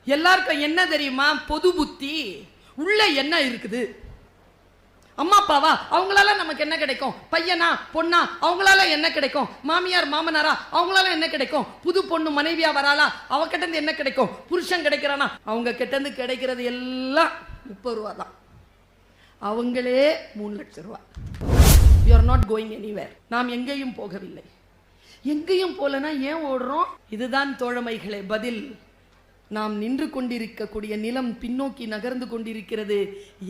எல்லாருக்கும் என்ன தெரியுமா? பொது புத்தி. உள்ள என்ன இருக்குது? அம்மா அப்பாவா, அவங்களால நமக்கு என்ன கிடைக்கும்? பையனா பொண்ணா, அவங்களால என்ன கிடைக்கும்? மாமியார் மாமனாரா, அவங்களால என்ன கிடைக்கும்? புது பொண்ணு மனைவியா வராளா, அவகிட்ட இருந்து என்ன கிடைக்கும்? புருஷன் கிடைக்கிறானா, அவங்க கிட்ட இருந்து கிடைக்கிறது எல்லாம் 30 ரூபா தான். அவங்களே 3 லட்சம் ரூபா. You are not going anywhere. நாம் எங்கேயும் போகவில்லை. எங்கேயும் போலனா ஏன் ஓடுறோம்? இதுதான் தோழமைகளே பதில். நாம் நின்று கொண்டிருக்கக்கூடிய நிலம் பின்னோக்கி நகர்ந்து கொண்டிருக்கிறது.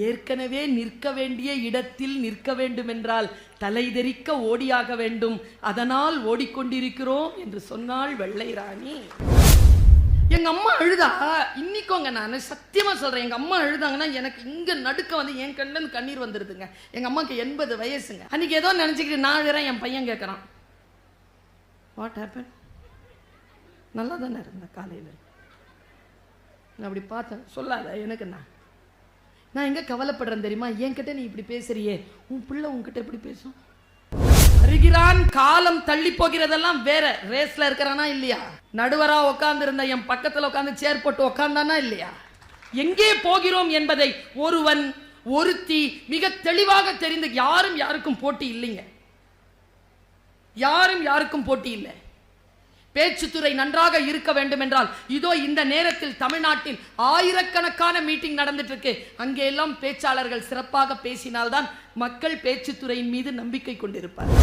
ஏற்கனவே நிற்க வேண்டிய இடத்தில் நிற்க வேண்டும் என்றால் தலைதெறிக்க ஓடியாக வேண்டும். அதனால் ஓடிக்கொண்டிருக்கிறோம் என்று சொன்னாள் வெள்ளை ராணி. எங்க அம்மா அழுதா, இன்னைக்கோங்க நான் சத்தியமா சொல்றேன், எங்க அம்மா அழுதாங்கன்னா எனக்கு இங்க நடுக்க வந்து என் கண்ணுல கண்ணீர் வந்துருதுங்க. எங்க அம்மாக்கு 80 வயசுங்க. அன்னைக்கு ஏதோ நினைச்சுக்கிட்டு நான் வேற, என் பையன் கேட்கறான், வாட் ஹேப்பன்? நல்லா தானே இருந்த காலையில். நான் அப்படி பார்த்தேன். சொல்லாத எனக்கு, நான் எங்க கவலைப்படுறேன் தெரியுமா? என்கிட்ட நீ இப்படி பேசுறியே, உன் பிள்ளை உன்கிட்ட எப்படி பேசும்? வருகிறான், காலம் தள்ளி போகிறதெல்லாம் வேற. ரேஸ்ல இருக்கிறானா இல்லையா? நடுவரா உட்கார்ந்து இருந்த என் பக்கத்துல உட்கார்ந்து சேர் போட்டு உட்கார்ந்தானா இல்லையா? எங்கே போகிறோம் என்பதை ஒருவன் ஒருத்தி மிக தெளிவாக தெரிந்து, யாரும் யாருக்கும் போட்டி இல்லைங்க. யாரும் யாருக்கும் போட்டி இல்லை. பேச்சுத்துறை நன்றாக இருக்க வேண்டும் என்றால் இதோ இந்த நேரத்தில் தமிழ்நாட்டில் ஆயிரக்கணக்கான மீட்டிங் நடந்துட்டு இருக்கு. அங்கே எல்லாம் பேச்சாளர்கள் சிறப்பாக பேசினால்தான் மக்கள் பேச்சுத்துறையின் மீது நம்பிக்கை கொண்டிருப்பார்.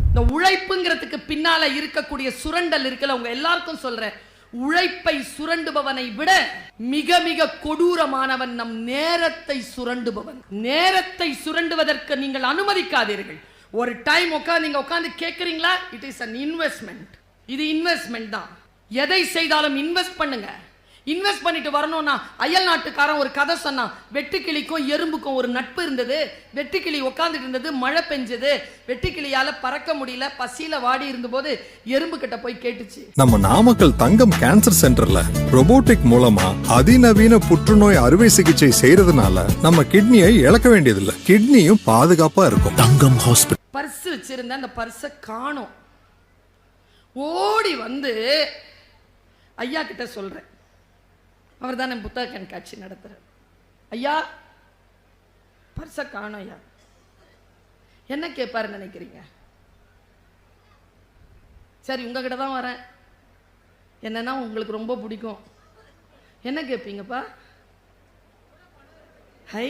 இந்த உழைப்புங்கிறதுக்கு பின்னால இருக்கக்கூடிய சுரண்டல் இருக்குல்ல, உங்க எல்லாருக்கும் சொல்றேன், உழைப்பை சுரண்டுபவனை விட மிக மிக கொடூரமானவன் நம் நேரத்தை சுரண்டுபவன். நேரத்தை சுரண்டுவதற்கு நீங்கள் அனுமதிக்காதீர்கள். ஒரு டைம் நீங்க உட்கார்ந்து கேட்கறீங்களா? It is an investment. இது இன்வெஸ்ட்மெண்ட் தான். எதை செய்தாலும் இன்வெஸ்ட் பண்ணுங்க. இன்வெஸ்ட் பண்ணிட்டு வரணும்னா, அயல் நாட்டுக்காரன் ஒரு கதை சொன்னான். வெட்டுக்கிளிக்கும் எறும்புக்கும் ஒரு நட்பு இருந்தது. வெட்டுக்கிளி உட்கார்ந்துட்டு இருந்தது, மழை பெஞ்சது. வெட்டுக்கிளியால பறக்க முடியல, பசியில வாடி இருந்தபோது எறும்பு கிட்ட போய் கேட்டுச்சு. நம்ம நாமக்கல் தங்கம் கேன்சர் சென்டர்ல ரோபோட்டிக் மூலமா அதிநவீன புற்றுநோய் அறுவை சிகிச்சை செய்யறதுனால நம்ம கிட்னியை இழக்க வேண்டியதில்லை. கிட்னியும் பாதுகாப்பா இருக்கும். தங்கம் ஹாஸ்பிடல். பர்ஸ் வச்சிருந்த அந்த பர்ஸை காணோம். ஓடி வந்து ஐயா கிட்ட சொல்றேன். அவர் தான் புத்தக கண்காட்சி நடத்துறார். ஐயா, பர்ஸை காணோம் ஐயா. என்ன கேட்பாரு நினைக்கிறீங்க? சரி, உங்ககிட்ட தான் வரேன். என்னன்னா உங்களுக்கு ரொம்ப பிடிக்கும். என்ன கேட்பீங்கப்பா? ஹை,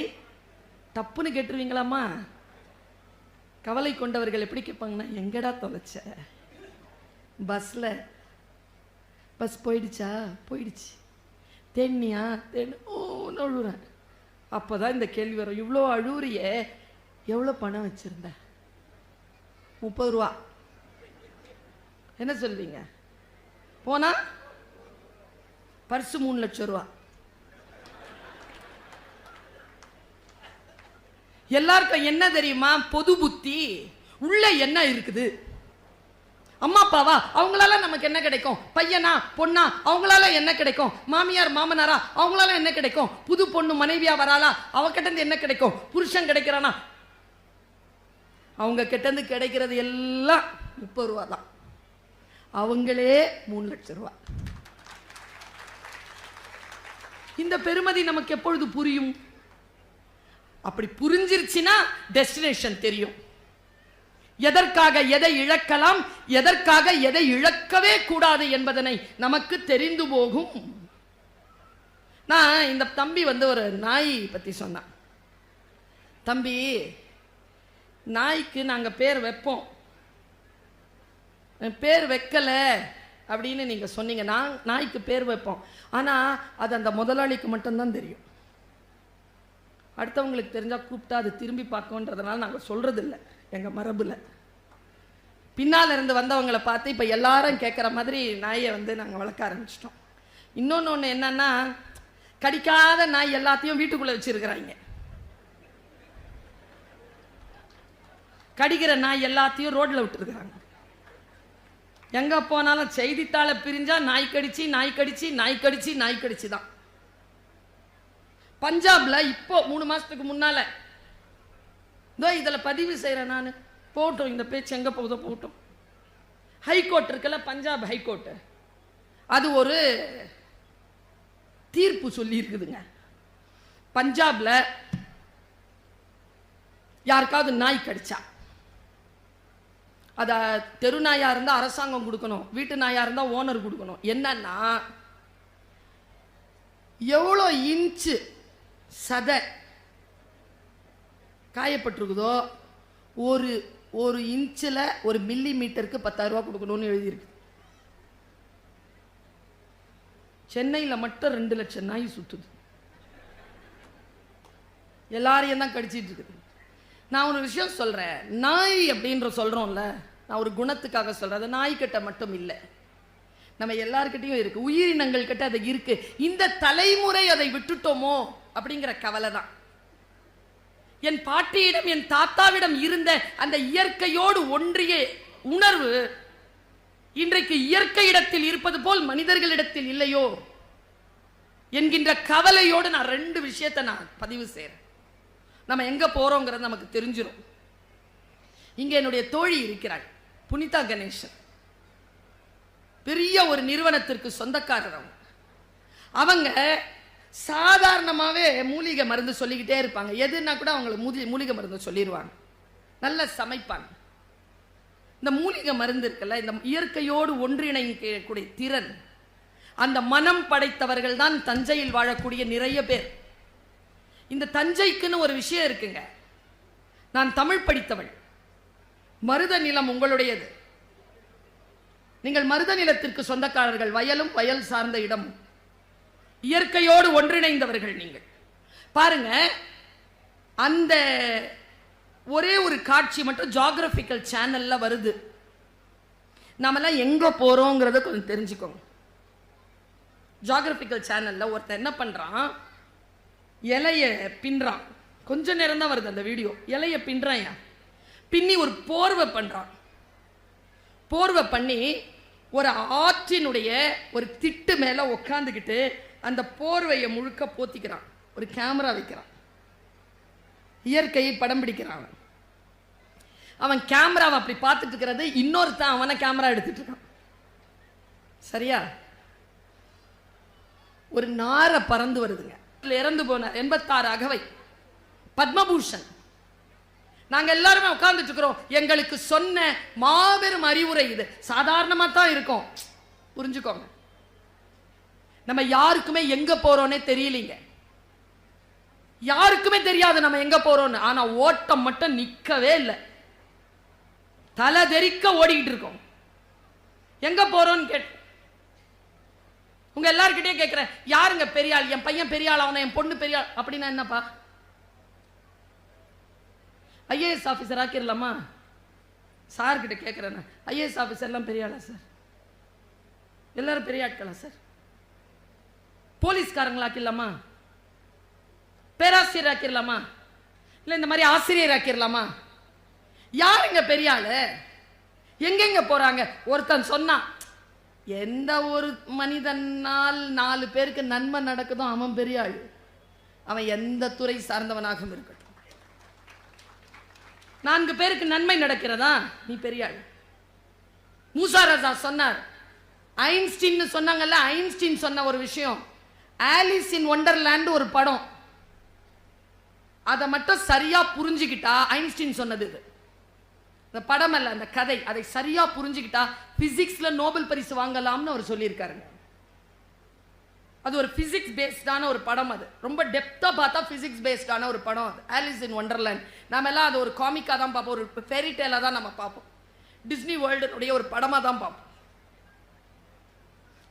தப்புன்னு கேட்டுருவீங்களாமா? கவலை கொண்டவர்கள் எப்படி கேட்பாங்கன்னா, எங்கடா தொலைச்ச? பஸ்ல. பஸ் போயிடுச்சா? போயிடுச்சு. தேனியா? தேனு. ஓன்னு அழுறேன். அப்போதான் இந்த கேள்வி வரும், இவ்வளோ அழுவுறியே, எவ்வளோ பணம் வச்சிருந்த? 30 ரூபா. என்ன சொல்வீங்க? போனா பர்ஸு 3 லட்சம் ரூபா. எல்லாருக்கும் என்ன தெரியுமா? பொது புத்தி. உள்ள என்ன இருக்குது? அம்மா அப்பாவா, அவங்களால நமக்கு என்ன கிடைக்கும்? பையனா பொண்ணா, அவங்களால என்ன கிடைக்கும்? மாமியார் மாமனாரா, அவங்களால என்ன கிடைக்கும்? புது பொண்ணு மனைவியா வராளா, அவகிட்ட இருந்து என்ன கிடைக்கும்? புருஷன் கிடைக்கிறானா, அவங்க கிட்ட இருந்து கிடைக்கிறது எல்லாம் 30 ரூபா தான். அவங்களே 3 லட்சம் ரூபா. இந்த பெருமதி நமக்கு எப்பொழுது புரியும்? அப்படி புரிஞ்சிருச்சுன்னா டெஸ்டினேஷன் தெரியும். எதற்காக எதை இழக்கலாம், எதற்காக எதை இழக்கவே கூடாது என்பதனை நமக்கு தெரிந்து போகும். நான் இந்த தம்பி வந்து ஒரு நாய் பத்தி சொன்னான். தம்பி, நாய்க்கு நாங்க பேர் வைப்போம், பேர் வைக்கல அப்படின்னு நீங்க சொன்னீங்க. நாய்க்கு பேர் வைப்போம், ஆனா அது அந்த முதலாளிக்கு மட்டும்தான் தெரியும். அடுத்தவங்களுக்கு தெரிஞ்சா கூப்பிட்டா அது திரும்பி பார்க்கன்றதுனால நாங்கள் சொல்றது இல்லை. எங்க மரபுல பின்னால் இருந்து வந்தவங்களை பார்த்து இப்போ எல்லாரும் கேட்குற மாதிரி நாயை வந்து நாங்கள் வளர்க்க ஆரம்பிச்சிட்டோம். இன்னொன்று என்னன்னா, கடிக்காத நாய் எல்லாத்தையும் வீட்டுக்குள்ளே வச்சிருக்கிறாங்க. கடிக்கிற நாய் எல்லாத்தையும் ரோட்ல விட்டுருக்குறாங்க. எங்க போனாலும் செய்தித்தாளை பிரிஞ்சா நாய் கடிச்சு நாய் கடிச்சு நாய் கடிச்சு நாய் கடிச்சு தான். பஞ்சாப்ல இப்போ 3 மாசத்துக்கு முன்னால இதுல பதிவு செய்யறேன் நான். போட்டோம், இந்த பேச்சு எங்க போகுதோ போட்டோம். ஹைகோர்ட் இருக்குல்ல, பஞ்சாப் ஹைகோர்ட், அது ஒரு தீர்ப்பு சொல்லி இருக்குதுங்க. பஞ்சாப்ல யாருக்காவது நாய் கடிச்சா அத தெரு நாயா இருந்தா அரசாங்கம் கொடுக்கணும், வீட்டு நாயா இருந்தா ஓனர் கொடுக்கணும். என்னன்னா எவ்வளோ இன்ச்சு சதை காயப்பட்டிருக்குதோ ஒரு ஒரு இன்ச்சில் ஒரு மில்லி மீட்டருக்கு 10,000 ரூபா கொடுக்கணும்னு எழுதியிருக்கு. சென்னையில் மட்டும் 2 லட்சம் நாய் சுத்துது, எல்லாரையும் தான் கடிச்சிட்டு இருக்குது. நான் ஒரு விஷயம் சொல்றேன், நாய் அப்படின்ற சொல்றோம்ல, நான் ஒரு குணத்துக்காக சொல்றேன். அது நாய்கிட்ட மட்டும் இல்லை, நம்ம எல்லார்கிட்டையும் இருக்கு, உயிரினங்கள் கிட்ட அது இருக்கு. இந்த தலைமுறை அதை விட்டுட்டோமோ அப்படிங்கிற கவலை தான். என் பாட்டியிடம் என் தாத்தாவிடம் இருந்த அந்த இயற்கையோடு ஒன்றிய உணர்வு இன்றைக்கு இயற்கை இடத்தில் இருப்பது போல் மனிதர்களிடத்தில் இல்லையோ என்கின்ற கவலையோடு நான் 2 விஷயத்தை நான் பதிவு செய்றேன். நம்ம எங்க போறோங்கிறது நமக்கு தெரிஞ்சிடும். இங்க என்னுடைய தோழி இருக்கிறாள், புனிதா கணேசன், பெரிய ஒரு நிறுவனத்திற்கு சொந்தக்காரர். அவங்க சாதாரணமாவே மூலிகை மருந்து சொல்லிக்கிட்டே இருப்பாங்க. எதுனா கூட அவங்களுக்கு மூலிகை மருந்து சொல்லிடுவாங்க, நல்ல சமைப்பாங்க. இந்த மூலிகை மருந்து இருக்குல்ல, இந்த இயற்கையோடு ஒன்றிணைக்கக்கூடிய திறன், அந்த மனம் படைத்தவர்கள் தான் தஞ்சையில் வாழக்கூடிய நிறைய பேர். இந்த தஞ்சைக்குன்னு ஒரு விஷயம் இருக்குங்க. நான் தமிழ் படித்தவள், மருத நிலம் உங்களுடையது, நீங்கள் மருத நிலத்திற்கு சொந்தக்காரர்கள், வயலும் வயல் சார்ந்த இடம், இயற்கையோடு ஒன்றிணைந்தவர்கள் நீங்கள். பாருங்க, அந்த ஒரே ஒரு காட்சி மட்டும் ஜியோகிராபிக்கல் சேனல்ல வருது. நாமெல்லாம் எங்க போறோங்கிறத கொஞ்சம் தெரிஞ்சுக்கோங்க. ஜியோகிராபிக்கல் சேனல்ல ஒருத்தர் என்ன பண்றான், இலைய பின்றான். கொஞ்ச நேரம் தான் வருது அந்த வீடியோ. இலைய பின்றான், பின்னி ஒரு போர்வை பண்றான். போர்வை பண்ணி ஒரு ஆற்றினுடைய ஒரு திட்டு மேல உட்காந்துக்கிட்டு அந்த போர்வையை முழுக்க போத்திக்கிறான். ஒரு கேமரா வைக்கிறான், இயற்கையை படம் பிடிக்கிறான். அவன் கேமராவை அப்படி பார்த்துட்டு இருக்கிறது, இன்னொருத்தன் அவனை கேமரா எடுத்துட்டு இருக்கான். சரியா? ஒரு நாரை பறந்து வருதுங்க, இறந்து போன 86 அகவை பத்மபூஷன். நாங்க எல்லாருமே உட்கார்ந்துட்டு இருக்கிறோம். எங்களுக்கு சொன்ன மாபெரும் அறிவுரை இது. சாதாரணமா தான் இருக்கும், புரிஞ்சுக்கோங்க. நம்ம யாருக்குமே எங்க போறோம்னே தெரியலீங்க, யாருக்குமே தெரியாது நம்ம எங்க போறோம்னு. ஆனா ஓட்டம் மட்டும் நிக்கவே இல்லை, தலை தெறிக்க ஓடிக்கிட்டு இருக்கோம். எங்க போறோம்னு கேட்டு உங்க எல்லார்கிட்டயும் கேட்கிறேன், யாருங்க பெரியாள்? என் பையன் பெரியாள், அவனை என் பொண்ணு பெரியாள் அப்படின்னா என்னப்பா? IAS officer ஆக்கிடலாமா? சார் கிட்ட கேட்கிறேன், ஐஏஎஸ் ஆபீசர் எல்லாம் பெரியாளா சார்? எல்லாரும் பெரிய ஆட்களா சார்? போலீஸ்காரங்களா ஆக்கிடலாமா? பேராசிரியர் ஆக்கிடலாமா? இல்ல இந்த மாதிரி ஆசிரியர் ஆக்கிடலாமா? யாருங்க பெரியாளு? எங்கெங்க போறாங்க? ஒருத்தன் சொன்னான், எந்த ஒரு மனிதனால் 4 பேருக்கு நன்மை நடக்குதோ அவன் பெரியாள். அவன் எந்த துறை சார்ந்தவனாக இருக்கட்டும், 4 பேருக்கு நன்மை நடக்கிறதா நீ பெரியாள். மூசா ரஜா சொன்னார், ஐன்ஸ்டீன் சொன்னாங்கல்ல, ஐன்ஸ்டீன் சொன்ன ஒரு விஷயம், ஆலிஸ் இன் ஒண்டர்லேண்ட் ஒரு படம், அதை மட்டும் சரியா புரிஞ்சுக்கிட்டா, ஐன்ஸ்டீன் சொன்னது இது, இந்த படம் அல்ல அந்த கதை, அதை சரியா புரிஞ்சுக்கிட்டா பிசிக்ஸ்ல நோபல் பரிசு வாங்கலாம்னு அவர் சொல்லியிருக்காருங்க. அது ஒரு பிசிக்ஸ் பேஸ்டான ஒரு படம், அது ரொம்ப டெப்தா பார்த்தா பிசிக்ஸ் பேஸ்டான ஒரு படம் அது, ஆலிஸ் இன் ஒண்டர்லேண்ட். நாம எல்லாம் அது ஒரு காமிக்கா தான் பார்ப்போம், ஒரு ஃபேரி டேலா தான் நம்ம பார்ப்போம், டிஸ்னி வேர்ல்டுடைய ஒரு படமா தான் பார்ப்போம்.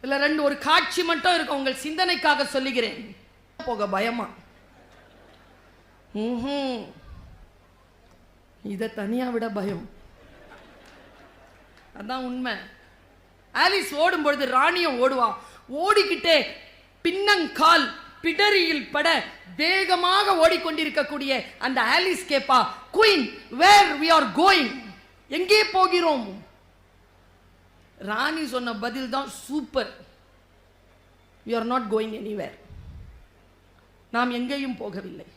இல்ல 2 ஒரு காட்சி மட்டும் இருக்கும், உங்கள் சிந்தனைக்காக சொல்லுகிறேன். போக பயமா? இதை தனியா விட பயம், அதான் உண்மை. ஆலிஸ் ஓடும் பொழுது ராணியும் ஓடுவா, ஓடிக்கிட்டே பின்னங்கால் பிடரியில் பட வேகமாக ஓடிக்கொண்டிருக்கக்கூடிய அந்த ஆலிஸ் கேப்பா, queen where we are going, எங்கே போகிறோம்? ராணி சொன்ன பதில் தான் super, we are not going anywhere, நாம் எங்கேயும் போகவில்லை.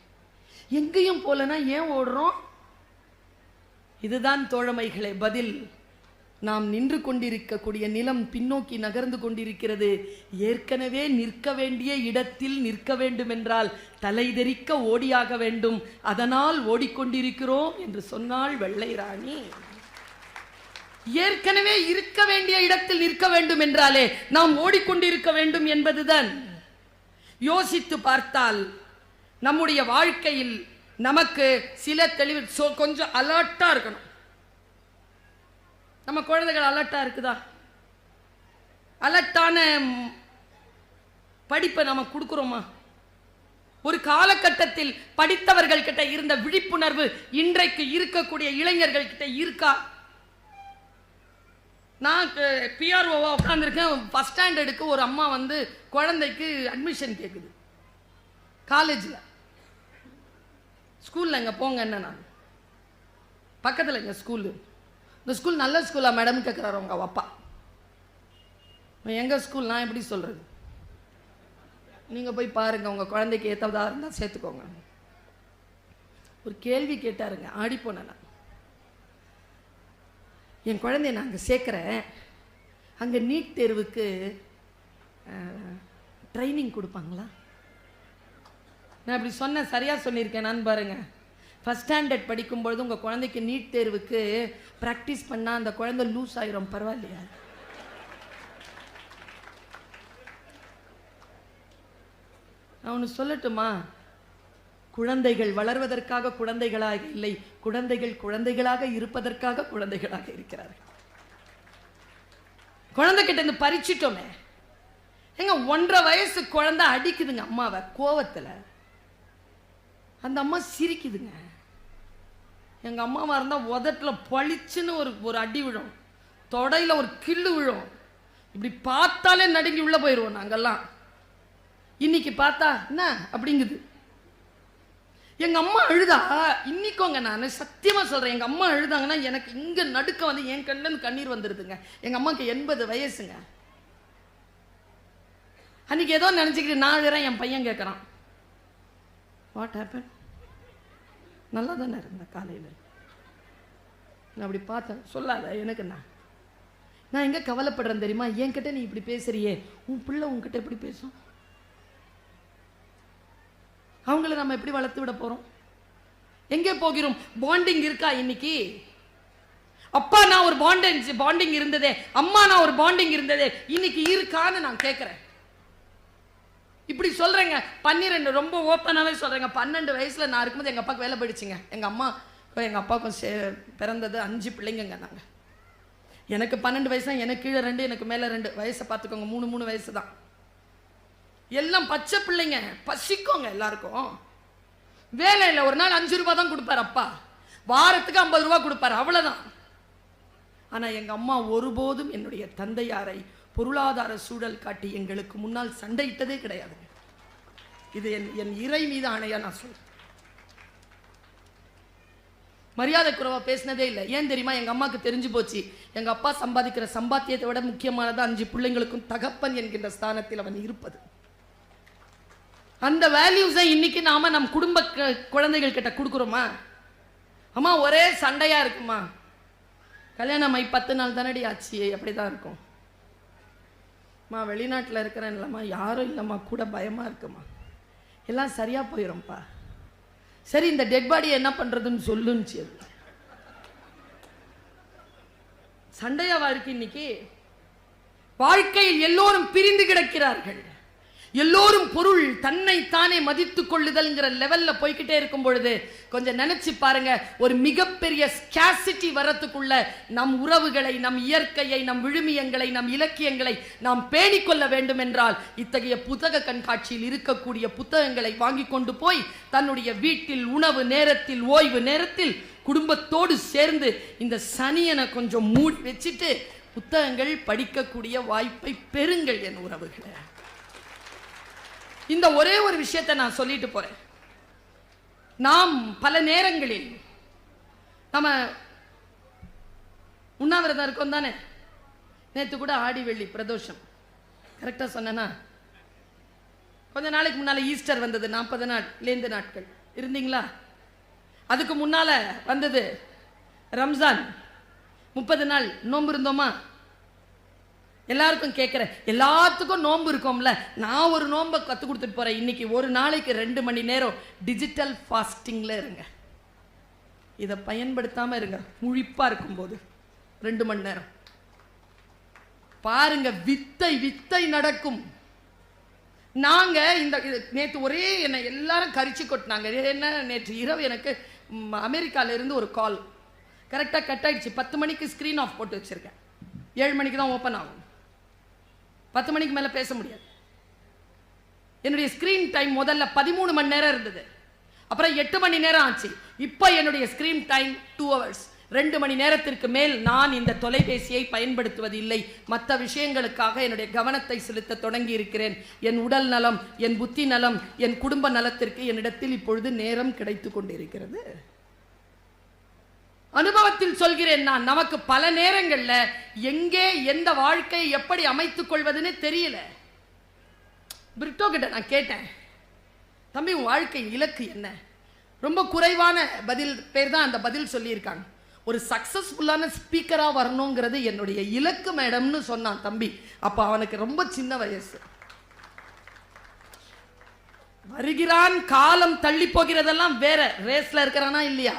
எங்கேயும் போலனா ஏன் ஓடுறோம்? இதுதான் தோழமைகளே பதில். நாம் நின்று கொண்டிருக்கக்கூடிய நிலம் பின்னோக்கி நகர்ந்து கொண்டிருக்கிறது. ஏற்கனவே நிற்க வேண்டிய இடத்தில் நிற்க வேண்டும் என்றால் தலைதெறிக்க ஓடியாக வேண்டும். அதனால் ஓடிக்கொண்டிருக்கிறோம் என்று சொன்னாள் வெள்ளை ராணி. ஏற்கனவே இருக்க வேண்டிய இடத்தில் நிற்க வேண்டும் என்றாலே நாம் ஓடிக்கொண்டிருக்க வேண்டும் என்பதுதான். யோசித்து பார்த்தால் நம்முடைய வாழ்க்கையில் நமக்கு சில தெளிவு, கொஞ்சம் அலர்ட்டா இருக்கணும். நம்ம குழந்தைகள் அலர்ட்டா இருக்குதா? அலர்ட்டான படிப்பை நம்ம கொடுக்கிறோமா? ஒரு காலகட்டத்தில் படித்தவர்கள் கிட்ட இருந்த விழிப்புணர்வு இன்றைக்கு இருக்கக்கூடிய இளைஞர்கள் கிட்ட இருக்கா? நான் பிஆர்ஓவா உட்காந்துருக்கேன். ஃபர்ஸ்ட் ஸ்டாண்டர்டுக்கு ஒரு அம்மா வந்து குழந்தைக்கு அட்மிஷன் கேட்குது காலேஜில். ஸ்கூலில் எங்கே போங்க என்ன, நான் பக்கத்தில் எங்கள் ஸ்கூலு. இந்த ஸ்கூல் நல்ல ஸ்கூலா மேடம் கேட்குறாரு உங்கள் அப்பா. எங்கள் ஸ்கூல் நான் எப்படி சொல்கிறது? நீங்கள் போய் பாருங்கள், உங்கள் குழந்தைக்கு ஏற்றதாக இருந்தால் சேர்த்துக்கோங்க. ஒரு கேள்வி கேட்டாருங்க, ஆடி போனேன் நான். என் குழந்தைய நான் அங்கே சேர்க்குறேன், அங்கே நீட் தேர்வுக்கு ட்ரைனிங் கொடுப்பாங்களா? நான் இப்படி சொன்னேன், சரியாக சொல்லியிருக்கேன் நான் பாருங்க. ஃபஸ்ட் ஸ்டாண்டர்ட் படிக்கும்பொழுது உங்கள் குழந்தைக்கு நீட் தேர்வுக்கு ப்ராக்டிஸ் பண்ணால் அந்த குழந்தை லூஸ் ஆயிரும், பரவாயில்லையா? நான் ஒன்று சொல்லட்டுமா? குழந்தைகள் வளர்வதற்காக குழந்தைகளாக இல்லை, குழந்தைகள் குழந்தைகளாக இருப்பதற்காக குழந்தைகளாக இருக்கிறார்கள். குழந்தைகிட்ட இருந்து பறிச்சிட்டோமே. எங்க 1.5 வயசு குழந்தை அடிக்குதுங்க அம்மாவை கோவத்தில். அந்த அம்மா சிரிக்குதுங்க. எங்க அம்மாவா இருந்தால் உதட்டில் பளிச்சுன்னு ஒரு அடி விழும், தொடையில ஒரு கிள்ளு விழும். இப்படி பார்த்தாலே நடுங்கி உள்ள போயிடுவோம் நாங்கெல்லாம். இன்னைக்கு பார்த்தா என்ன அப்படிங்குது. எங்க அம்மா அழுதா இன்னைக்கோங்க, நான் சத்தியமா சொல்றேன், எங்க அம்மா அழுதாங்கன்னா எனக்கு இங்க நடுக்க வந்து என் கண்ணில் கண்ணீர் வந்துருதுங்க. எங்க அம்மாக்கு 80 வயசுங்க. அன்னைக்கு ஏதோ நினைச்சுக்கிட்டு நான் அழுறேன், என் பையன் கேட்கறான் வாட் ஹேப்பன். நல்லா தானே இருந்தேன் காலையில். நான் அப்படி பார்த்தேன், சொல்லாத எனக்கு. நான் எங்க கவலைப்படுறேன் தெரியுமா? என்கிட்ட நீ இப்படி பேசுறியே, உன் பிள்ளை உன்கிட்ட எப்படி பேசும்? அவங்கள நம்ம எப்படி வளர்த்து விட போறோம்? எங்கே போகிறோம்? பாண்டிங் இருக்கா இன்னைக்கு? அப்பா நான் ஒரு பாண்டிங் இருந்ததே, அம்மா நான் ஒரு பாண்டிங் இருந்ததே, இன்னைக்கு இருக்கான்னு நான் கேட்கிறேன். இப்படி சொல்றேங்க. 12 ரொம்ப ஓப்பனாவே சொல்றேங்க. 12 வயசுல நான் இருக்கும்போது எங்க அப்பாவுக்கு வேலை போயிடுச்சுங்க. எங்க அம்மா எங்க அப்பாவுக்கும் பிறந்தது 5 பிள்ளைங்க நாங்க. எனக்கு 12 வயசு தான், எனக்கு கீழே 2, எனக்கு மேல 2. வயசை பார்த்துக்கோங்க, 3 வயசு தான். எல்லாம் பச்சை பிள்ளைங்க, பசிக்கோங்க எல்லாருக்கும். வேலையில் ஒரு நாள் 5 ரூபாய் தான் கொடுப்பாரு அப்பா, வாரத்துக்கு 50 ரூபாய் கொடுப்பாரு, அவ்வளவுதான். ஆனா எங்க அம்மா ஒருபோதும் என்னுடைய தந்தையாரை பொருளாதார சூழல் காட்டி எங்களுக்கு முன்னால் சண்டையிட்டதே கிடையாது. இது என் இறை மீது ஆணையா நான் சொல்றேன். மரியாதை குறைவா பேசினதே இல்லை. ஏன் தெரியுமா? எங்க அம்மாக்கு தெரிஞ்சு போச்சு, எங்க அப்பா சம்பாதிக்கிற சம்பாத்தியத்தை விட முக்கியமானது 5 பிள்ளைங்களுக்கும் தகப்பன் என்கின்ற ஸ்தானத்தில் அவன் இருப்பது. அந்த வேல்யூஸை இன்னைக்கு நாம நம் குடும்ப குழந்தைகள் கிட்ட கொடுக்குறோமா? அம்மா ஒரே சண்டையா இருக்குமா? கல்யாணம் ஆகி 10 நாள் தானடி ஆச்சு, அப்படிதான் இருக்கும். அம்மா வெளிநாட்டில் இருக்கிறேன் இல்லைம்மா, யாரும் இல்லைம்மா, கூட பயமா இருக்குமா, எல்லாம் சரியா போயிடும்ப்பா. சரி இந்த டெட் பாடியை என்ன பண்றதுன்னு சொல்லுச்சு. அது சண்டையாவா இருக்கு இன்னைக்கு? வாழ்க்கையில் எல்லோரும் பிரிந்து கிடக்கிறார்கள். எல்லோரும் பொருள் தன்னை தானே மதித்துக் கொள்ளுதல்ங்கிற லெவல்ல போய்கிட்டே இருக்கும் பொழுது கொஞ்சம் நினைச்சு பாருங்க, ஒரு மிகப்பெரிய ஸ்காசிட்டி வரத்துக்குள்ள நம் உறவுகளை, நம் இயற்கையை, நம் விழுமியங்களை, நம் இலக்கியங்களை நாம் பேணிக்கொள்ள வேண்டும் என்றால் இத்தகைய புத்தக கண்காட்சியில் இருக்கக்கூடிய புத்தகங்களை வாங்கி கொண்டு போய் தன்னுடைய வீட்டில் உணவு நேரத்தில், ஓய்வு நேரத்தில் குடும்பத்தோடு சேர்ந்து இந்த சனியனை கொஞ்சம் மூடி வச்சுட்டு புத்தகங்கள் படிக்கக்கூடிய வாய்ப்பை பெறுங்கள் என் உறவுகளை. இந்த ஒரே ஒரு விஷயத்தை நான் சொல்லிட்டு போறேன். நாம் பல நேரங்களில் நம்ம உண்ணாவிரதம் இருக்கோம் தானே. நேற்று கூட ஆடி வெள்ளி பிரதோஷம், கரெக்டா சொன்னா? கொஞ்ச நாளைக்கு முன்னால ஈஸ்டர் வந்தது, 40 நாள் லேந்து நாட்கள் இருந்தீங்களா? அதுக்கு முன்னால வந்தது ரம்ஜான், 30 நாள் நோன்பு இருந்தோமா? எல்லாருக்கும் கேட்கிறேன், எல்லாத்துக்கும் நோன்பு இருக்கோம்ல. நான் ஒரு நோன்பை கற்றுக் கொடுத்துட்டு போறேன். இன்னைக்கு ஒரு நாளைக்கு 2 மணி நேரம் டிஜிட்டல் ஃபாஸ்டிங்ல இருங்க. இதை பயன்படுத்தாம இருங்க. முழிப்பா இருக்கும்போது 2 மணி நேரம் பாருங்க, வித்தை வித்தை நடக்கும். நாங்க இந்த நேற்று ஒரே என்னை எல்லாரும் கரிச்சு கொட்டினாங்க. என்ன, நேற்று இரவு எனக்கு அமெரிக்கால இருந்து ஒரு கால். கரெக்டாக கட் ஆயிடுச்சு. 10 மணிக்கு ஸ்க்ரீன் ஆஃப் போட்டு வச்சிருக்கேன். 7 மணிக்கு தான் ஓப்பன் ஆகும். 10 மணிக்கு மேலே பேச முடியாது. என்னுடைய ஸ்க்ரீன் டைம் முதல்ல 13 மணி நேரம் இருந்தது, அப்புறம் 8 மணி நேரம் ஆச்சு. இப்போ என்னுடைய ஸ்க்ரீன் டைம் 2 hours. 2 மணி நேரத்திற்கு மேல் நான் இந்த தொலைபேசியை பயன்படுத்துவது இல்லை. மற்ற விஷயங்களுக்காக என்னுடைய கவனத்தை செலுத்த தொடங்கி இருக்கிறேன். என் உடல் நலம், என் புத்தி நலம், என் குடும்ப நலத்திற்கு என்னிடத்தில் இப்பொழுது நேரம் கிடைத்து கொண்டிருக்கிறது. அனுபவத்தில் சொல்கிறேன் நான். நமக்கு பல நேரங்கள்ல எங்கே எந்த வாழ்க்கையை எப்படி அமைத்துக் கொள்வதுன்னு தெரியல. பிரிட்டோ கிட்ட நான் கேட்டேன், தம்பி உன் வாழ்க்கை இலக்கு என்ன? ரொம்ப குறைவான பதில் பேர் தான் அந்த பதில் சொல்லியிருக்காங்க. ஒரு சக்சஸ்ஃபுல்லான ஸ்பீக்கரா வரணுங்கிறது என்னுடைய இலக்கு மேடம்னு சொன்னான் தம்பி. அப்ப அவனுக்கு ரொம்ப சின்ன வயசு. வருகிறான், காலம் தள்ளி போகிறதெல்லாம் வேற. ரேஸ்ல இருக்கிறானா இல்லையா?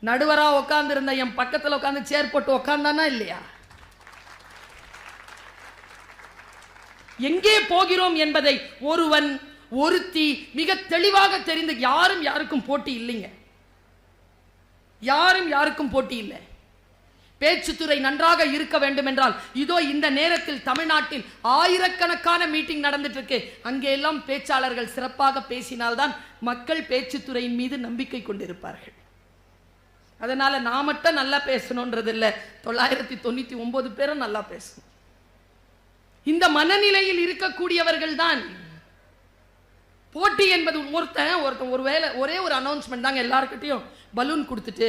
நடுவரா உட்கார்ந்து இருந்த என் பக்கத்துல உட்கார்ந்து சேர் போட்டு உட்கார்ந்தானா இல்லையா? எங்கே போகிறோம் என்பதை ஒருவன் ஒருத்தி மிக தெளிவாக தெரிந்து, யாரும் யாருக்கும் போட்டி இல்லைங்க. யாரும் யாருக்கும் போட்டி இல்லை. பேச்சுத்துறை நன்றாக இருக்க வேண்டும் என்றால் இதோ இந்த நேரத்தில் தமிழ்நாட்டில் ஆயிரக்கணக்கான மீட்டிங் நடந்துட்டு இருக்கு. அங்கே எல்லாம் பேச்சாளர்கள் சிறப்பாக பேசினால்தான் மக்கள் பேச்சுத்துறையின் மீது நம்பிக்கை கொண்டிருப்பார்கள். அதனால நான் மட்டும் நல்லா பேசணும்ன்றது இல்லை, 999 பேரும் நல்லா பேசணும். இந்த மனநிலையில் இருக்கக்கூடியவர்கள் தான் போட்டி என்பது. ஒருத்தன் ஒரே ஒரு அனௌன்ஸ்மெண்ட் தாங்க, எல்லாருக்கிட்டையும் பலூன் கொடுத்துட்டு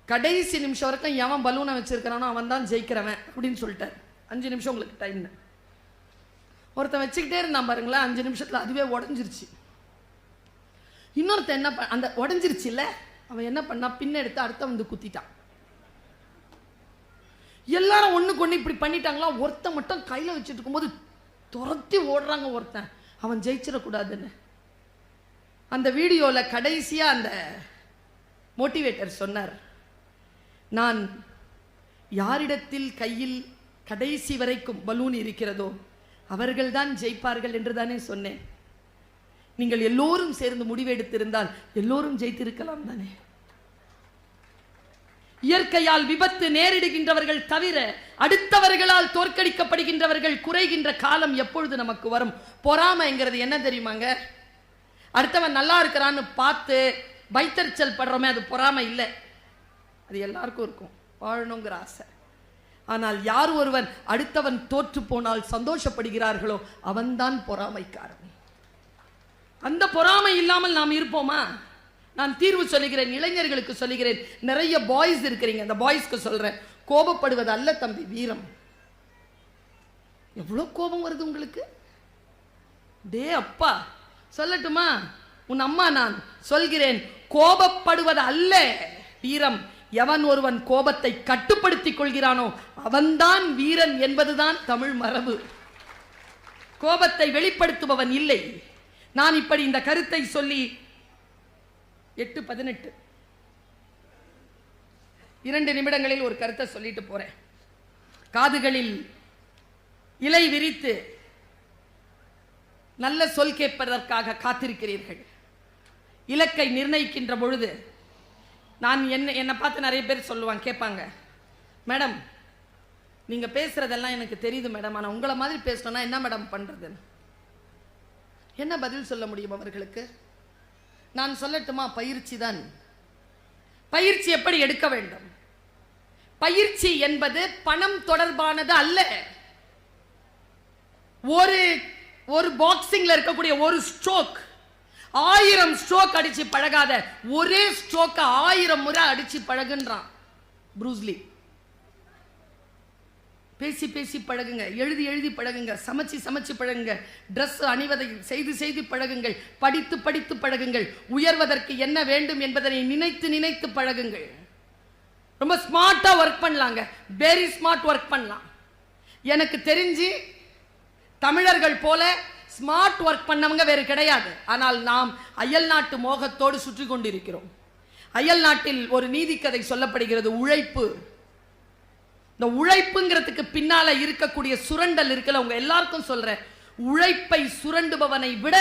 கடைசி நிமிஷம் வரைக்கும் எவன் பலூனை வச்சிருக்கிறானோ அவன் தான் ஜெயிக்கிறவன் அப்படின்னு சொல்லிட்டார். 5 நிமிஷம் உங்களுக்கு டைம். ஒருத்தன் வச்சுக்கிட்டே இருந்தான் பாருங்களேன், 5 நிமிஷத்துல அதுவே உடஞ்சிருச்சு. இன்னொருத்தன் என்ன அந்த உடஞ்சிருச்சு இல்ல, அவன் என்ன பண்ணா, பின்ன எடுத்து அடுத்த வந்து குத்திட்டான். எல்லாரும் ஒண்ணுக்கு ஒண்ணு இப்படி பண்ணிட்டாங்களா. ஒருத்தன் மட்டும் கையில வச்சுட்டு இருக்கும்போது துரத்தி ஓடுறாங்க ஒருத்தன், அவன் ஜெயிச்சிடக்கூடாதுன்னு. அந்த வீடியோல கடைசியா அந்த மோட்டிவேட்டர் சொன்னார், நான் யாரிடத்தில் கையில் கடைசி வரைக்கும் பலூன் இருக்கிறதோ அவர்கள்தான் ஜெயிப்பார்கள் என்று தானே சொன்னேன். நீங்கள் எல்லோரும் சேர்ந்து முடிவெடுத்திருந்தால் எல்லோரும் ஜெயித்திருக்கலாம் தானே. இயற்கையால் விபத்து நேரிடுகின்றவர்கள் தவிர அடுத்தவர்களால் தோற்கடிக்கப்படுகின்றவர்கள் குறைகின்ற காலம் எப்பொழுது நமக்கு வரும்? பொறாமைங்கிறது என்ன தெரியுமாங்க? அடுத்தவன் நல்லா இருக்கிறான்னு பார்த்து வைத்தறிச்சல் படுறோமே, அது பொறாமை இல்லை. அது எல்லாருக்கும் இருக்கும், வாழணுங்கிற ஆசை. ஆனால் யார் ஒருவன் அடுத்தவன் தோற்று போனால் சந்தோஷப்படுகிறார்களோ அவன்தான் பொறாமைக்காரன். அந்த பொறாமை இல்லாமல் நாம் இருப்போமா? நான் தீர்வு சொல்லுகிறேன், இளைஞர்களுக்கு சொல்லுகிறேன். நிறைய பாய்ஸ் இருக்கிறீங்க, அந்த பாய்ஸ்க்கு சொல்றேன், கோபப்படுவது அல்ல தம்பி வீரம். எவ்வளவு கோபம் வருது உங்களுக்கு? டே அப்பா சொல்லட்டுமா, உன் அம்மா நான் சொல்கிறேன், கோபப்படுவது அல்ல வீரம். எவன் ஒருவன் கோபத்தை கட்டுப்படுத்திக் கொள்கிறானோ அவன்தான் வீரன் என்பதுதான் தமிழ் மரபு. கோபத்தை வெளிப்படுத்துபவன் இல்லை. நான் இப்படி இந்த கருத்தை சொல்லி 8:18 2 நிமிடங்களில் ஒரு கருத்தை சொல்லிட்டு போறேன். காதுகளில் இலை விரித்து நல்ல சொல் கேட்பதற்காக காத்திருக்கிறீர்கள். இலக்கை நிர்ணயிக்கின்ற பொழுது நான் என்னை பார்த்து நிறைய பேர் சொல்லுவாங்க, கேட்பாங்க, மேடம் நீங்க பேசுறதெல்லாம் எனக்கு தெரியுது மேடம், ஆனா உங்களை மாதிரி பேசணும்னா என்ன மேடம் பண்றதுன்னு. என்ன பதில் சொல்ல முடியும் அவர்களுக்கு? நான் சொல்லட்டுமா? பயிற்சி தான். பயிற்சி எப்படி எடுக்க வேண்டும்? பயிற்சி என்பது பணம் தொடர்பானது அல்ல. ஒரு பாக்ஸிங்ல இருக்கக்கூடிய ஒரு ஸ்ட்ரோக் 1000 ஸ்ட்ரோக் அடிச்சு பழகாத, ஒரே ஸ்ட்ரோக்க 1000 முறை அடிச்சு பழகுன்றான் ப்ரூஸ்லி. பேசி பேசி பழகுங்க, எழுதி எழுதி பழகுங்க, சமைச்சு சமைச்சு பழகுங்க, ட்ரெஸ் அணிவதை செய்து செய்து பழகுங்கள், படித்து படித்து பழகுங்கள், உயர்வதற்கு என்ன வேண்டும் என்பதனை நினைத்து நினைத்து பழகுங்கள். ரொம்ப ஸ்மார்ட்டா ஒர்க் பண்ணலாங்க, வெரி ஸ்மார்ட் ஒர்க் பண்ணலாம். எனக்கு தெரிஞ்சு தமிழர்கள் போல ஸ்மார்ட் ஒர்க் பண்ணவங்க வேறு கிடையாது. ஆனால் நாம் அயல் நாட்டு மோகத்தோடு சுற்றி கொண்டிருக்கிறோம். அயல் நாட்டில் ஒரு நீதி கதை சொல்லப்படுகிறது, உழைப்பு. இந்த உழைப்புங்கிறதுக்கு பின்னால இருக்கக்கூடிய சுரண்டல் இருக்குல்ல, உங்க எல்லாருக்கும் சொல்றேன், உழைப்பை சுரண்டுபவனை விட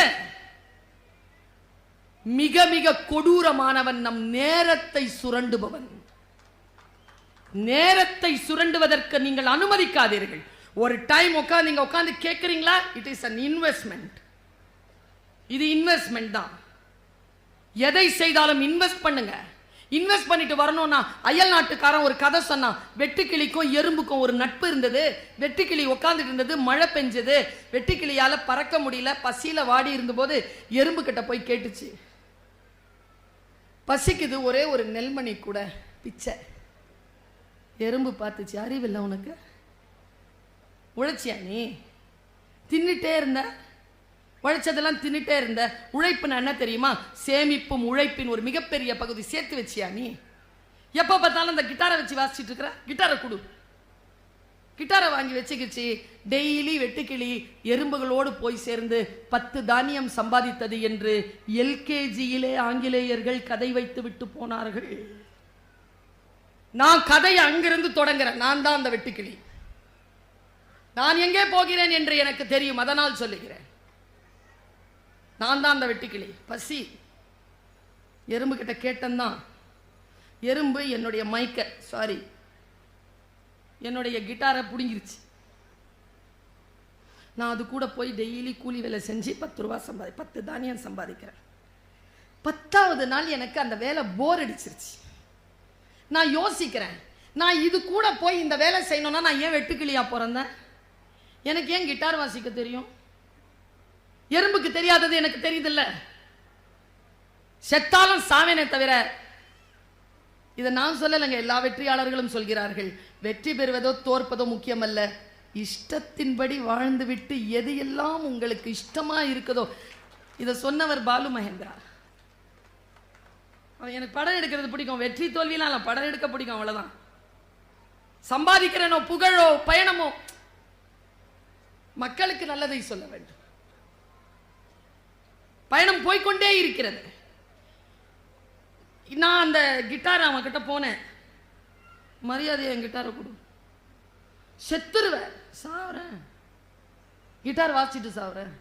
மிக மிக கொடூரமானவன் நம் நேரத்தை சுரண்டுபவன். நேரத்தை சுரண்டுவதற்கு நீங்கள் அனுமதிக்காதீர்கள். ஒரு டைம் நீங்க உட்கார்ந்து கேட்கறீங்களா, இட் இஸ் an இன்வெஸ்ட்மெண்ட். இது இன்வெஸ்ட்மெண்ட் தான். எதை செய்தாலும் இன்வெஸ்ட் பண்ணுங்க. இன்வெஸ்ட் பண்ணிட்டு வரணும்னா, அயல் நாட்டுக்காரன் ஒரு கதை சொன்னான். வெட்டுக்கிளிக்கும் எறும்புக்கும் ஒரு நட்பு இருந்தது. வெட்டுக்கிளி உட்கார்ந்துட்டு இருந்தது, மழை பெஞ்சது, வெட்டுக்கிளியால பறக்க முடியல, பசியில வாடி இருந்தபோது எறும்பு கிட்ட போய் கேட்டுச்சு, பசிக்குது, ஒரே ஒரு நெல்மணி கூட பிச்சை. எறும்பு பார்த்துச்சு, அறிவில்லை உனக்கு, உழைச்சியா நீ, தின்னுட்டே இருந்த, உழைச்சதெல்லாம் தின்னுட்டே இருந்த, உழைப்புன்னு என்ன தெரியுமா, சேமிப்பும் உழைப்பின் ஒரு மிகப்பெரிய பகுதி, சேர்த்து வச்சியா நீ, எப்ப பார்த்தாலும் இந்த கிட்டாரை வச்சு வாசிச்சுட்டு இருக்கிற, கிட்டாரை கொடு. கிட்டாரை வாங்கி வச்சுக்கிச்சு, டெய்லி வெட்டுக்கிளி எறும்புகளோடு போய் சேர்ந்து 10 தானியம் சம்பாதித்தது என்று எல்கேஜியிலே ஆங்கிலேயர்கள் கதை வைத்து விட்டு போனார்கள். நான் கதையை அங்கிருந்து தொடங்குறேன். நான் தான் அந்த வெட்டுக்கிளி. நான் எங்கே போகிறேன் என்று எனக்கு தெரியும், அதனால் சொல்லுகிறேன். நான் தான் அந்த வெட்டுக்கிளி. பசி, எறும்பு கிட்ட கேட்டேன்தான். எறும்பு என்னுடைய என்னுடைய கிட்டாரை புடுங்கிருச்சு. நான் அது கூட போய் டெய்லி கூலி வேலை செஞ்சு 10 ரூபா 10 தானியம் சம்பாதிக்கிறேன். 10வது நாள் எனக்கு அந்த வேலை போர் அடிச்சிருச்சு. நான் யோசிக்கிறேன், நான் இது கூட போய் இந்த வேலை செய்யணும்னா நான் ஏன் வெட்டுக்கிளியா பிறந்தேன்? எனக்கு ஏன் கிட்டார் வாசிக்க தெரியும்? எறும்புக்கு தெரியாதது எனக்கு தெரியுதில்ல. செத்தாலும் சாவேனே தவிர, இதை நான் சொல்லலைங்க, எல்லா வெற்றியாளர்களும் சொல்கிறார்கள், வெற்றி பெறுவதோ தோற்பதோ முக்கியமல்ல, இஷ்டத்தின்படி வாழ்ந்துவிட்டு எது எல்லாம் உங்களுக்கு இஷ்டமா இருக்குதோ. இதை சொன்னவர் பாலு மகேந்திரா. எனக்கு படம் எடுக்கிறது பிடிக்கும், வெற்றி தோல்வியெல்லாம் இல்லை, படம் எடுக்க பிடிக்கும், அவ்வளவுதான். சம்பாதிக்கிறனோ புகழோ பயணமோ, மக்களுக்கு நல்லதை சொல்ல வேண்டும். பயணம் போய்கொண்டே இருக்கிறது. நான் அந்த கிட்டார் அவன் கிட்ட போனேன், மரியாதையை என் கிட்டாரை கொடு, செத்துருவேன், சாவுறேன், கிட்டார் வாசிச்சுட்டு சாவுறேன்,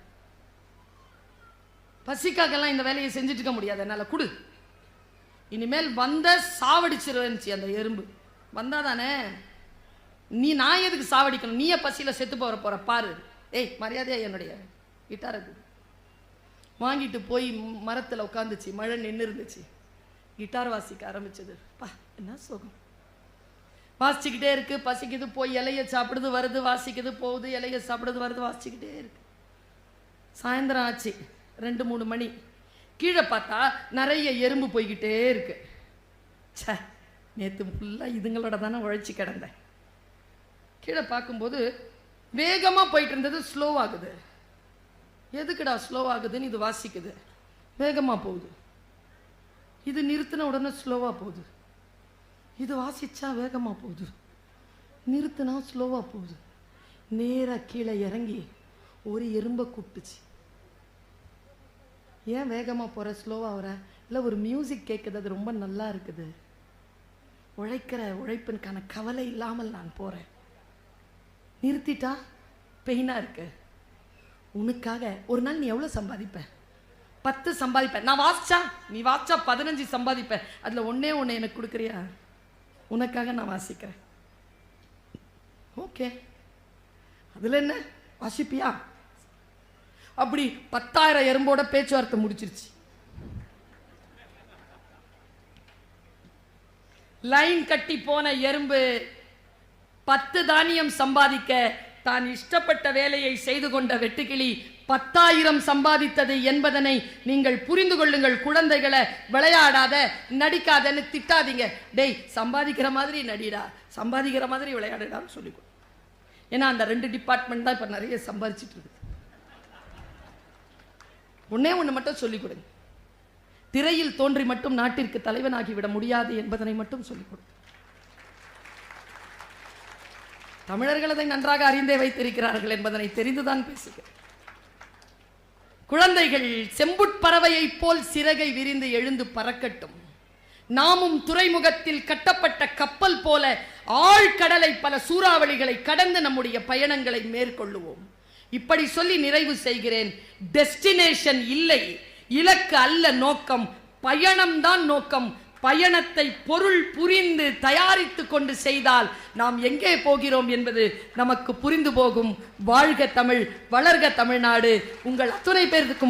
பசிக்காக்கெல்லாம் இந்த வேலையை செஞ்சுட்டு இருக்க முடியாது என்னால, கொடு, இனிமேல் வந்த சாவடிச்சிருந்துச்சு. அந்த எறும்பு வந்தாதானே, நான் எதுக்கு சாவடிக்கணும், நீயே பசியில செத்து போற பாரு, ஏய் மரியாதையா என்னுடைய கிட்டாரை கொடு. வாங்கிட்டு போய் மரத்தில் உட்காந்துச்சு, மழை நின்று இருந்துச்சு, கிட்டார் வாசிக்க ஆரம்பிச்சது. பா என்ன சுகம், வாசிச்சுக்கிட்டே இருக்கு, பசிக்குது, போய் இலைய சாப்பிடுது வருது, வாசிக்குது போகுது, இலைய சாப்பிடுது வருது, வாசிச்சுக்கிட்டே இருக்கு. சாயந்தரம் ஆச்சு, 2-3 மணி. கீழே பார்த்தா நிறைய எறும்பு போய்கிட்டே இருக்கு. சே, நேற்று ஃபுல்லாக இதுங்களோட தானே உழைச்சி கிடந்தேன். கீழே பார்க்கும்போது வேகமாக போயிட்டு இருந்தது ஸ்லோவாகுது. எதுக்குடா ஸ்லோ ஆகுதுன்னு இது வாசிக்குது, வேகமாக போகுது. இது நிறுத்தின உடனே ஸ்லோவாக போகுது. இது வாசிச்சா வேகமாக போகுது, நிறுத்தினா ஸ்லோவாக போகுது. நேராக கீழே இறங்கி ஒரு எறும்பை கூப்பிட்டுச்சு. ஏன் வேகமாக போகிற, ஸ்லோவாக வர? இல்லை, ஒரு மியூசிக் கேட்குது, அது ரொம்ப நல்லா இருக்குது, உழைப்பின்கான கவலை இல்லாமல் நான் போகிறேன். நிறுத்திட்டா பெயினாக இருக்கு. உனக்காக ஒரு நாள் நீ எவ்வளோ சம்பாதிப்ப? 10 சம்பாதிப்ப. நான் நீ வாசிச்சா 15 சம்பாதிப்ப. அதில் ஒன்னே எனக்கு கொடுக்குறியா? உனக்காக நான் வாசிக்கிறேன். ஓகே, அதில் என்ன, வாசிப்பியா? அப்படி 10,000 எறும்போட பேச்சுவார்த்தை முடிச்சிருச்சு. லைன் கட்டி போன எறும்பு 10 தானியம் சம்பாதிக்க தான் இஷ்டப்பட்ட வேலையை செய்து கொண்ட வெட்டுக்கிளி 10,000 சம்பாதித்தது என்பதனை நீங்கள் புரிந்து கொள்ளுங்கள். குழந்தைகளை விளையாடாத, நடிக்காதன்னு திட்டாதீங்க. டேய், சம்பாதிக்கிற மாதிரி நடிடா, சம்பாதிக்கிற மாதிரி விளையாடுடான்னு சொல்லிக்கோ. ஏன்னா அந்த 2 டிபார்ட்மெண்ட் தான் இப்போ நிறைய சம்பாதிச்சுட்டு இருக்குது. ஒண்ணு மட்டும் சொல்லிக் கொடுங்க, திரையில் தோன்றி மட்டும் நாட்டிற்கு தலைவனாகிவிட முடியாது என்பதனை மட்டும் சொல்லிக் கொடுங்க. தமிழர்கள் அதை நன்றாக அறிந்தே வைத்திருக்கிறார்கள் என்பதனை தெரிந்துதான் பேசுகிறேன். குழந்தைகள் செம்புட்பறவையை போல் சிறகை விரிந்து எழுந்து பறக்கட்டும். நாமும் துறைமுகத்தில் கட்டப்பட்ட கப்பல் போல ஆழ்கடலை பல சூறாவளிகளை கடந்து நம்முடைய பயணங்களை மேற்கொள்ளுவோம். இப்படி சொல்லி நிறைவு செய்கிறேன். டெஸ்டினேஷன் இல்லை, இலக்கு அல்ல நோக்கம், பயணம்தான் நோக்கம். பயணத்தை பொருள் புரிந்து தயாரித்து கொண்டு செய்தால் நாம் எங்கே போகிறோம் என்பது நமக்கு புரிந்து போகும். வாழ்க தமிழ், வளர்க தமிழ்நாடு. உங்கள் அத்துணை பேருக்கும்